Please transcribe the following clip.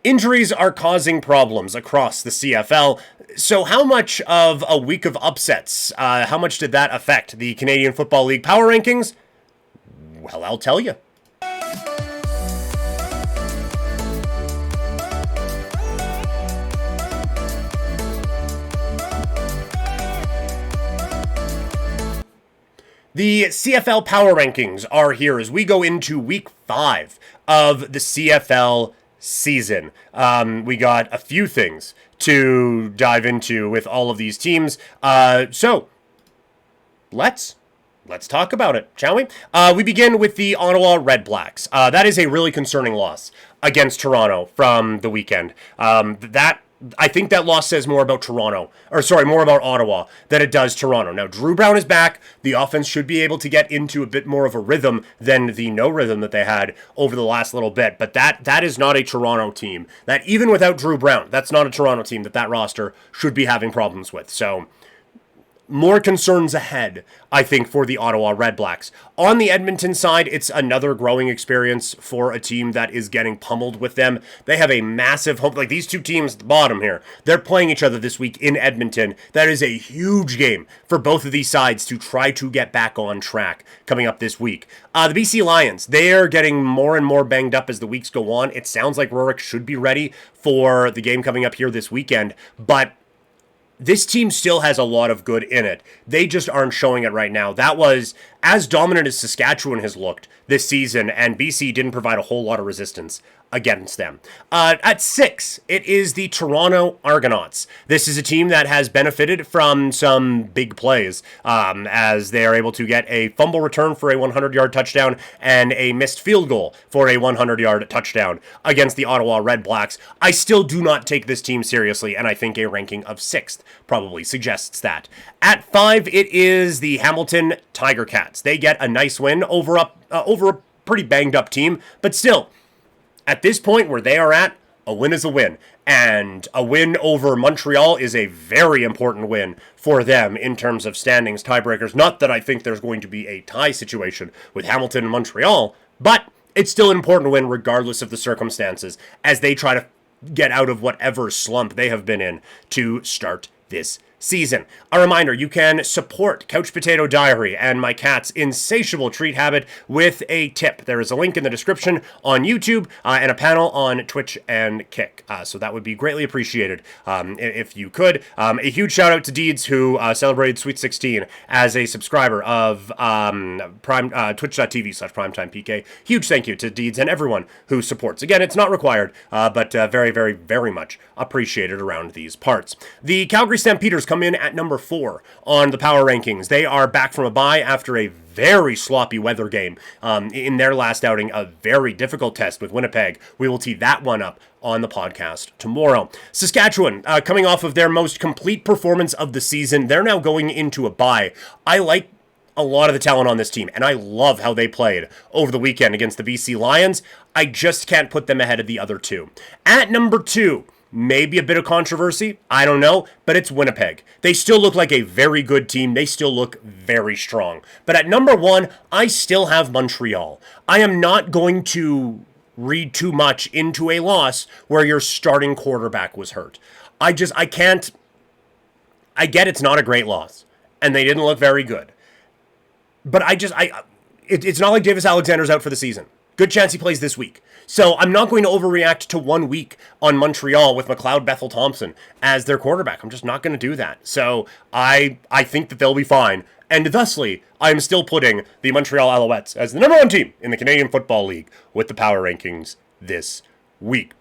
Injuries are causing problems across the CFL. So, how much of a week of upsets, how much did that affect the Canadian Football League power rankings? Well, I'll tell you. The CFL power rankings are here as we go into week 5 of the CFL season. We got a few things to dive into with all of these teams. So let's talk about it, shall we? We begin with the Ottawa Red Blacks. That is a really concerning loss against Toronto from the weekend. I think that loss says more about more about Ottawa than it does Toronto. Now, Drew Brown is back. The offense should be able to get into a bit more of a rhythm than the no rhythm that they had over the last little bit. But that is not a Toronto team. That even without Drew Brown, that's not a Toronto team that roster should be having problems with. So, more concerns ahead, I think, for the Ottawa Red Blacks. On the Edmonton side, it's another growing experience for a team that is getting pummeled with them. They have a massive home, like these two teams at the bottom here, they're playing each other this week in Edmonton. That is a huge game for both of these sides to try to get back on track coming up this week. The BC Lions, they are getting more and more banged up as the weeks go on. It sounds like Rourke should be ready for the game coming up here this weekend, but this team still has a lot of good in it. They just aren't showing it right now. That was as dominant as Saskatchewan has looked this season, and BC didn't provide a whole lot of resistance against them. At 6, it is the Toronto Argonauts. This is a team that has benefited from some big plays as they are able to get a fumble return for a 100-yard touchdown and a missed field goal for a 100-yard touchdown against the Ottawa Red Blacks. I still do not take this team seriously, and I think a ranking of 6th probably suggests that. At 5, it is the Hamilton Tiger Cats. They get a nice win over a pretty banged up team, but still, at this point where they are at, a win is a win. And a win over Montreal is a very important win for them in terms of standings tiebreakers. Not that I think there's going to be a tie situation with Hamilton and Montreal, but it's still an important win regardless of the circumstances as they try to get out of whatever slump they have been in to start this season. A reminder, you can support Couch Potato Diary and my cat's insatiable treat habit with a tip. There is a link in the description on YouTube and a panel on Twitch and Kick. So that would be greatly appreciated if you could. A huge shout out to Deeds who celebrated Sweet 16 as a subscriber of twitch.tv/primetimepk. Huge thank you to Deeds and everyone who supports. Again, it's not required, but very, very, very much appreciated around these parts. The Calgary Stampeders come in at number 4 on the power rankings. They are back from a bye after a very sloppy weather game in their last outing, a very difficult test with Winnipeg. We will tee that one up on the podcast tomorrow. Saskatchewan, coming off of their most complete performance of the season, they're now going into a bye. I like a lot of the talent on this team, and I love how they played over the weekend against the BC Lions. I just can't put them ahead of the other two. At number 2, maybe a bit of controversy, I don't know, but it's Winnipeg. They still look like a very good team. They still look very strong. But at number 1, I still have Montreal. I am not going to read too much into a loss where your starting quarterback was hurt. I can't. I get it's not a great loss, and they didn't look very good. But it's not like Davis Alexander's out for the season. Good chance he plays this week. So I'm not going to overreact to 1 week on Montreal with McLeod Bethel Thompson as their quarterback. I'm just not going to do that. So I think that they'll be fine. And thusly, I'm still putting the Montreal Alouettes as the number 1 team in the Canadian Football League with the power rankings this week.